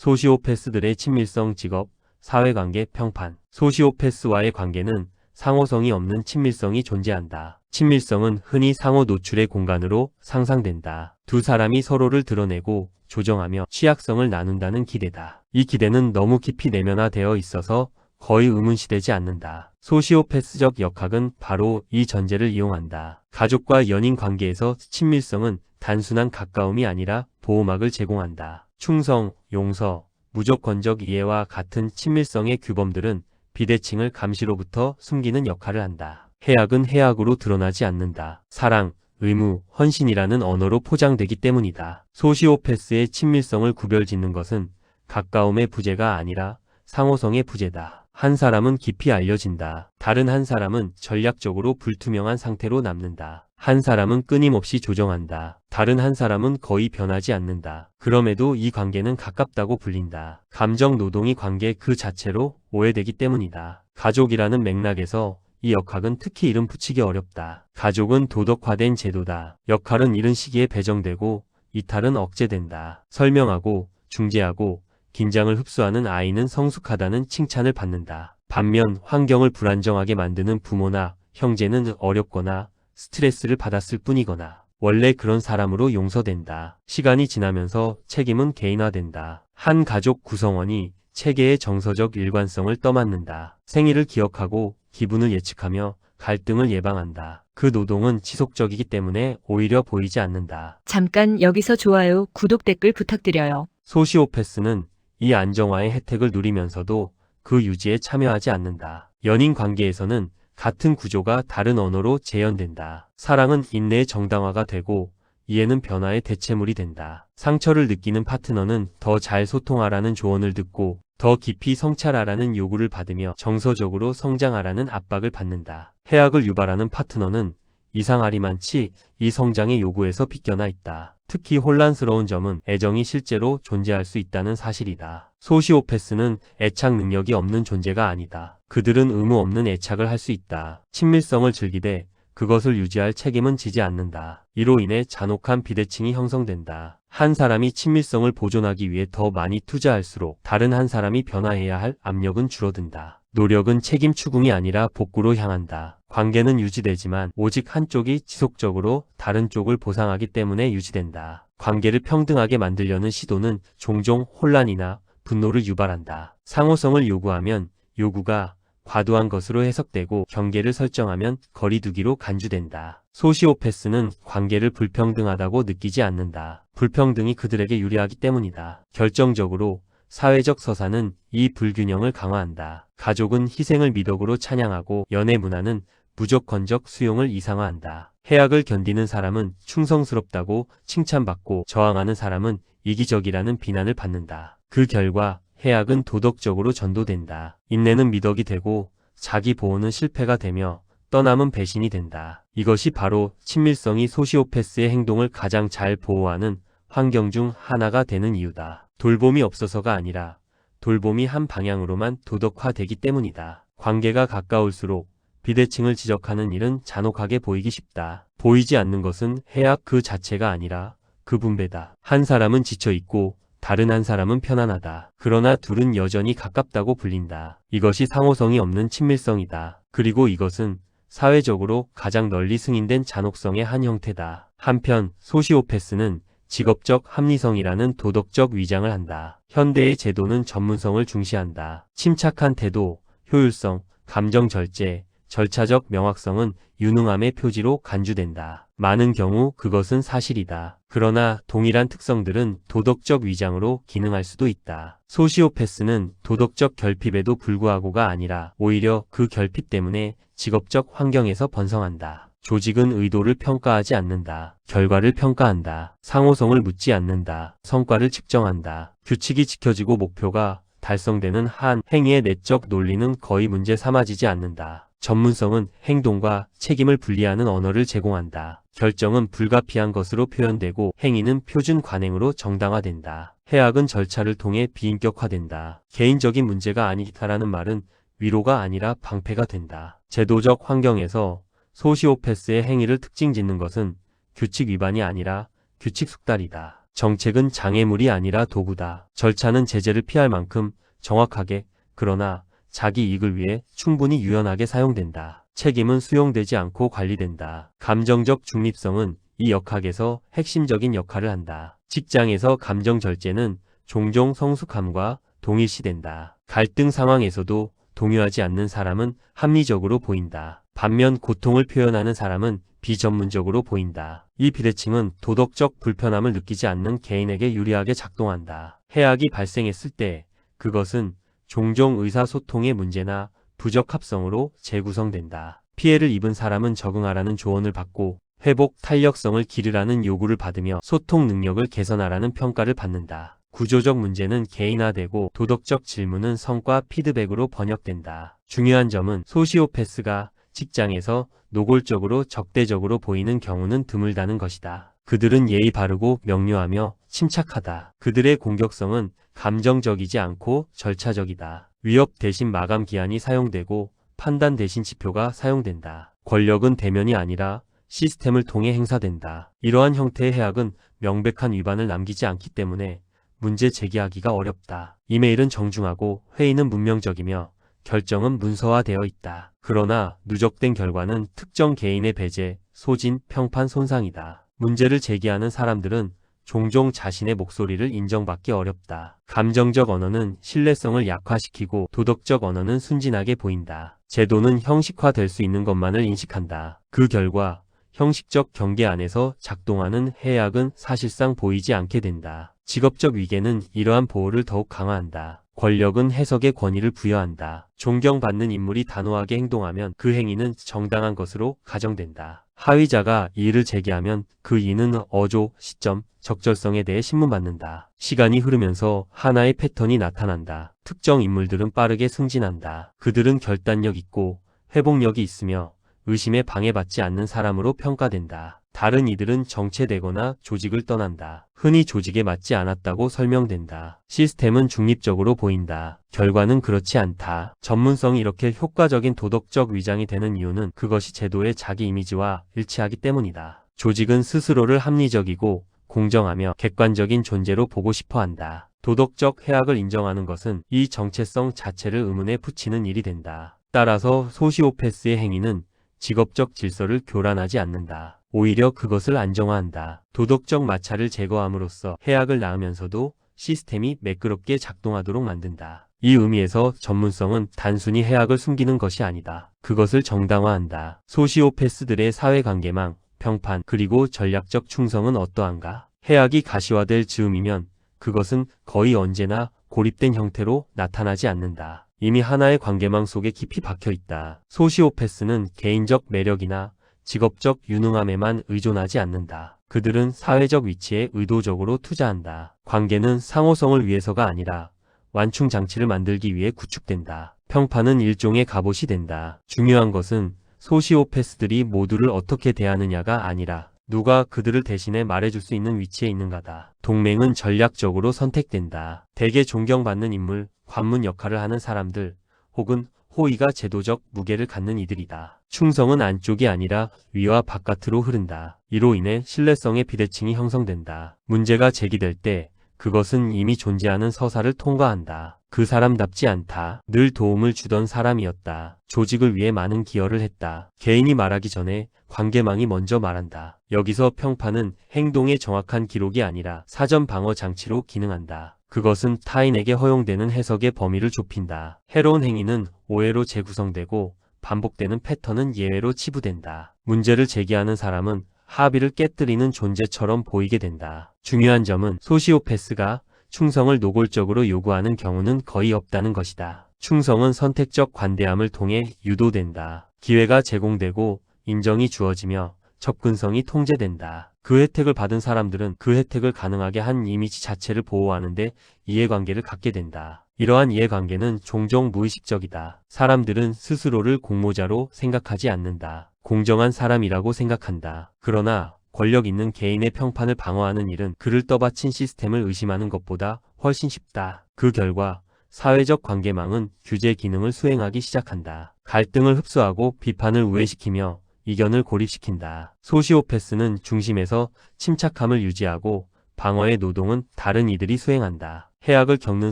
소시오패스들의 친밀성 직업, 사회관계 평판. 소시오패스와의 관계는 상호성이 없는 친밀성이 존재한다. 친밀성은 흔히 상호 노출의 공간으로 상상된다. 두 사람이 서로를 드러내고 조정하며 취약성을 나눈다는 기대다. 이 기대는 너무 깊이 내면화되어 있어서 거의 의문시되지 않는다. 소시오패스적 역학은 바로 이 전제를 이용한다. 가족과 연인 관계에서 친밀성은 단순한 가까움이 아니라 보호막을 제공한다. 충성, 용서, 무조건적 이해와 같은 친밀성의 규범들은 비대칭을 감시로부터 숨기는 역할을 한다. 해악은 해악으로 드러나지 않는다. 사랑, 의무, 헌신이라는 언어로 포장되기 때문이다. 소시오패스의 친밀성을 구별짓는 것은 가까움의 부재가 아니라 상호성의 부재다. 한 사람은 깊이 알려진다. 다른 한 사람은 전략적으로 불투명한 상태로 남는다. 한 사람은 끊임없이 조정한다. 다른 한 사람은 거의 변하지 않는다. 그럼에도 이 관계는 가깝다고 불린다. 감정 노동이 관계 그 자체로 오해되기 때문이다. 가족이라는 맥락에서 이 역학은 특히 이름 붙이기 어렵다. 가족은 도덕화된 제도다. 역할은 이른 시기에 배정되고 이탈은 억제된다. 설명하고 중재하고 긴장을 흡수하는 아이는 성숙하다는 칭찬을 받는다. 반면 환경을 불안정하게 만드는 부모나 형제는 어렵거나 스트레스를 받았을 뿐이거나 원래 그런 사람으로 용서된다. 시간이 지나면서 책임은 개인화된다. 한 가족 구성원이 체계의 정서적 일관성을 떠맡는다. 생일을 기억하고 기분을 예측하며 갈등을 예방한다. 그 노동은 지속적이기 때문에 오히려 보이지 않는다. 잠깐 여기서 좋아요, 구독, 댓글 부탁드려요. 소시오패스는 이 안정화의 혜택을 누리면서도 그 유지에 참여하지 않는다. 연인 관계에서는 같은 구조가 다른 언어로 재현된다. 사랑은 인내의 정당화가 되고 이해는 변화의 대체물이 된다. 상처를 느끼는 파트너는 더 잘 소통하라는 조언을 듣고 더 깊이 성찰하라는 요구를 받으며 정서적으로 성장하라는 압박을 받는다. 해악을 유발하는 파트너는 이상하리만치 이 성장의 요구에서 빗겨나 있다. 특히 혼란스러운 점은 애정이 실제로 존재할 수 있다는 사실이다. 소시오패스는 애착 능력이 없는 존재가 아니다. 그들은 의무 없는 애착을 할 수 있다. 친밀성을 즐기되 그것을 유지할 책임은 지지 않는다. 이로 인해 잔혹한 비대칭이 형성된다. 한 사람이 친밀성을 보존하기 위해 더 많이 투자할수록 다른 한 사람이 변화해야 할 압력은 줄어든다. 노력은 책임 추궁이 아니라 복구로 향한다. 관계는 유지되지만 오직 한쪽이 지속적으로 다른 쪽을 보상하기 때문에 유지된다. 관계를 평등하게 만들려는 시도는 종종 혼란이나 분노를 유발한다. 상호성을 요구하면 요구가 과도한 것으로 해석되고 경계를 설정하면 거리두기로 간주된다. 소시오패스는 관계를 불평등하다고 느끼지 않는다. 불평등이 그들에게 유리하기 때문이다. 결정적으로 사회적 서사는 이 불균형을 강화한다. 가족은 희생을 미덕으로 찬양하고 연애 문화는 무조건적 수용을 이상화한다. 해악을 견디는 사람은 충성스럽다고 칭찬받고 저항하는 사람은 이기적이라는 비난을 받는다. 그 결과 해악은 도덕적으로 전도된다. 인내는 미덕이 되고 자기 보호는 실패가 되며 떠남은 배신이 된다. 이것이 바로 친밀성이 소시오패스의 행동을 가장 잘 보호하는 환경 중 하나가 되는 이유다. 돌봄이 없어서가 아니라 돌봄이 한 방향으로만 도덕화되기 때문이다. 관계가 가까울수록 비대칭을 지적하는 일은 잔혹하게 보이기 쉽다. 보이지 않는 것은 해악 그 자체가 아니라 그 분배다. 한 사람은 지쳐있고 다른 한 사람은 편안하다. 그러나 둘은 여전히 가깝다고 불린다. 이것이 상호성이 없는 친밀성이다. 그리고 이것은 사회적으로 가장 널리 승인된 잔혹성의 한 형태다. 한편 소시오패스는 직업적 합리성이라는 도덕적 위장을 한다. 현대의 제도는 전문성을 중시한다. 침착한 태도, 효율성, 감정 절제, 절차적 명확성은 유능함의 표지로 간주된다. 많은 경우 그것은 사실이다. 그러나 동일한 특성들은 도덕적 위장으로 기능할 수도 있다. 소시오패스는 도덕적 결핍에도 불구하고가 아니라 오히려 그 결핍 때문에 직업적 환경에서 번성한다. 조직은 의도를 평가하지 않는다. 결과를 평가한다. 상호성을 묻지 않는다. 성과를 측정한다. 규칙이 지켜지고 목표가 달성되는 한 행위의 내적 논리는 거의 문제 삼아지지 않는다. 전문성은 행동과 책임을 분리하는 언어를 제공한다. 결정은 불가피한 것으로 표현되고 행위는 표준 관행으로 정당화된다. 해악은 절차를 통해 비인격화된다. 개인적인 문제가 아니다라는 말은 위로가 아니라 방패가 된다. 제도적 환경에서 소시오패스의 행위를 특징 짓는 것은 규칙 위반이 아니라 규칙 숙달이다. 정책은 장애물이 아니라 도구다. 절차는 제재를 피할 만큼 정확하게, 그러나 자기 이익을 위해 충분히 유연하게 사용된다. 책임은 수용되지 않고 관리된다. 감정적 중립성은 이 역학에서 핵심적인 역할을 한다. 직장에서 감정 절제는 종종 성숙함과 동일시된다. 갈등 상황에서도 동요하지 않는 사람은 합리적으로 보인다. 반면 고통을 표현하는 사람은 비전문적으로 보인다. 이 비대칭은 도덕적 불편함을 느끼지 않는 개인에게 유리하게 작동한다. 해악이 발생했을 때 그것은 종종 의사소통의 문제나 부적합성으로 재구성된다. 피해를 입은 사람은 적응하라는 조언을 받고 회복 탄력성을 기르라는 요구를 받으며 소통 능력을 개선하라는 평가를 받는다. 구조적 문제는 개인화되고 도덕적 질문은 성과 피드백으로 번역된다. 중요한 점은 소시오패스가 직장에서 노골적으로 적대적으로 보이는 경우는 드물다는 것이다. 그들은 예의 바르고 명료하며 침착하다. 그들의 공격성은 감정적이지 않고 절차적이다. 위협 대신 마감 기한이 사용되고 판단 대신 지표가 사용된다. 권력은 대면이 아니라 시스템을 통해 행사된다. 이러한 형태의 해악은 명백한 위반을 남기지 않기 때문에 문제 제기하기가 어렵다. 이메일은 정중하고 회의는 문명적이며 결정은 문서화되어 있다. 그러나 누적된 결과는 특정 개인의 배제, 소진, 평판 손상이다. 문제를 제기하는 사람들은 종종 자신의 목소리를 인정받기 어렵다. 감정적 언어는 신뢰성을 약화시키고 도덕적 언어는 순진하게 보인다. 제도는 형식화될 수 있는 것만을 인식한다. 그 결과 형식적 경계 안에서 작동하는 해악은 사실상 보이지 않게 된다. 직업적 위계는 이러한 보호를 더욱 강화한다. 권력은 해석의 권위를 부여한다. 존경받는 인물이 단호하게 행동하면 그 행위는 정당한 것으로 가정된다. 하위자가 이의를 제기하면 그 이의는 어조, 시점, 적절성에 대해 신문받는다. 시간이 흐르면서 하나의 패턴이 나타난다. 특정 인물들은 빠르게 승진한다. 그들은 결단력 있고 회복력이 있으며 의심에 방해받지 않는 사람으로 평가된다. 다른 이들은 정체되거나 조직을 떠난다. 흔히 조직에 맞지 않았다고 설명된다. 시스템은 중립적으로 보인다. 결과는 그렇지 않다. 전문성이 이렇게 효과적인 도덕적 위장이 되는 이유는 그것이 제도의 자기 이미지와 일치하기 때문이다. 조직은 스스로를 합리적이고 공정하며 객관적인 존재로 보고 싶어 한다. 도덕적 해악을 인정하는 것은 이 정체성 자체를 의문에 붙이는 일이 된다. 따라서 소시오패스의 행위는 직업적 질서를 교란하지 않는다. 오히려 그것을 안정화한다. 도덕적 마찰을 제거함으로써 해악을 낳으면서도 시스템이 매끄럽게 작동하도록 만든다. 이 의미에서 전문성은 단순히 해악을 숨기는 것이 아니다. 그것을 정당화한다. 소시오패스들의 사회관계망, 평판, 그리고 전략적 충성은 어떠한가? 해악이 가시화될 즈음이면 그것은 거의 언제나 고립된 형태로 나타나지 않는다. 이미 하나의 관계망 속에 깊이 박혀 있다. 소시오패스는 개인적 매력이나 직업적 유능함에만 의존하지 않는다. 그들은 사회적 위치에 의도적으로 투자한다. 관계는 상호성을 위해서가 아니라 완충 장치를 만들기 위해 구축된다. 평판은 일종의 갑옷이 된다. 중요한 것은 소시오패스들이 모두를 어떻게 대하느냐가 아니라 누가 그들을 대신해 말해줄 수 있는 위치에 있는가다. 동맹은 전략적으로 선택된다. 대개 존경받는 인물, 관문 역할을 하는 사람들, 혹은 호의가 제도적 무게를 갖는 이들이다. 충성은 안쪽이 아니라 위와 바깥으로 흐른다. 이로 인해 신뢰성의 비대칭이 형성된다. 문제가 제기될 때 그것은 이미 존재하는 서사를 통과한다. 그 사람답지 않다. 늘 도움을 주던 사람이었다. 조직을 위해 많은 기여를 했다. 개인이 말하기 전에 관계망이 먼저 말한다. 여기서 평판은 행동의 정확한 기록이 아니라 사전 방어 장치로 기능한다. 그것은 타인에게 허용되는 해석의 범위를 좁힌다. 해로운 행위는 오해로 재구성되고 반복되는 패턴은 예외로 치부된다. 문제를 제기하는 사람은 합의를 깨뜨리는 존재처럼 보이게 된다. 중요한 점은 소시오패스가 충성을 노골적으로 요구하는 경우는 거의 없다는 것이다. 충성은 선택적 관대함을 통해 유도된다. 기회가 제공되고 인정이 주어지며 접근성이 통제된다. 그 혜택을 받은 사람들은 그 혜택을 가능하게 한 이미지 자체를 보호하는데 이해관계를 갖게 된다. 이러한 이해관계는 종종 무의식적이다. 사람들은 스스로를 공모자로 생각하지 않는다. 공정한 사람이라고 생각한다. 그러나 권력 있는 개인의 평판을 방어하는 일은 그를 떠받친 시스템을 의심하는 것보다 훨씬 쉽다. 그 결과 사회적 관계망은 규제 기능을 수행하기 시작한다. 갈등을 흡수하고 비판을 우회시키며 이견을 고립시킨다. 소시오패스는 중심에서 침착함을 유지하고 방어의 노동은 다른 이들이 수행한다. 해악을 겪는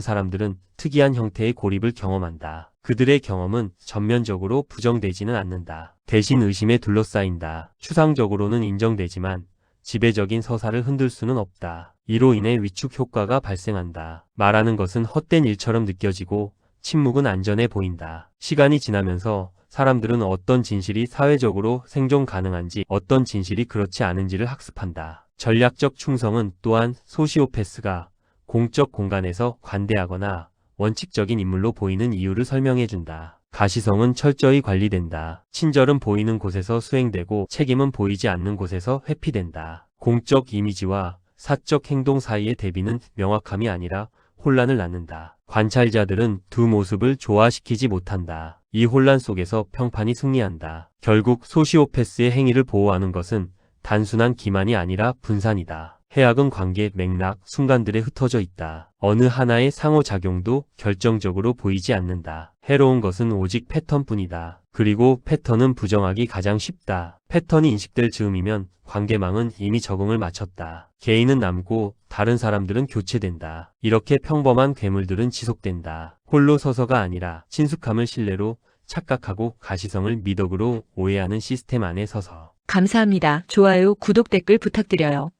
사람들은 특이한 형태의 고립을 경험한다. 그들의 경험은 전면적으로 부정되지는 않는다. 대신 의심에 둘러싸인다. 추상적으로는 인정되지만 지배적인 서사를 흔들 수는 없다. 이로 인해 위축 효과가 발생한다. 말하는 것은 헛된 일처럼 느껴지고 침묵은 안전해 보인다. 시간이 지나면서 사람들은 어떤 진실이 사회적으로 생존 가능한지, 어떤 진실이 그렇지 않은지를 학습한다. 전략적 충성은 또한 소시오패스가 공적 공간에서 관대하거나 원칙적인 인물로 보이는 이유를 설명해준다. 가시성은 철저히 관리된다. 친절은 보이는 곳에서 수행되고 책임은 보이지 않는 곳에서 회피된다. 공적 이미지와 사적 행동 사이의 대비는 명확함이 아니라 혼란을 낳는다. 관찰자들은 두 모습을 조화시키지 못한다. 이 혼란 속에서 평판이 승리한다. 결국 소시오패스의 행위를 보호하는 것은 단순한 기만이 아니라 분산이다. 해악은 관계, 맥락, 순간들에 흩어져 있다. 어느 하나의 상호작용도 결정적으로 보이지 않는다. 해로운 것은 오직 패턴뿐이다. 그리고 패턴은 부정하기 가장 쉽다. 패턴이 인식될 즈음이면 관계망은 이미 적응을 마쳤다. 개인은 남고 다른 사람들은 교체된다. 이렇게 평범한 괴물들은 지속된다. 홀로 서서가 아니라 친숙함을 신뢰로 착각하고 가시성을 미덕으로 오해하는 시스템 안에 서서. 감사합니다. 좋아요, 구독, 댓글 부탁드려요.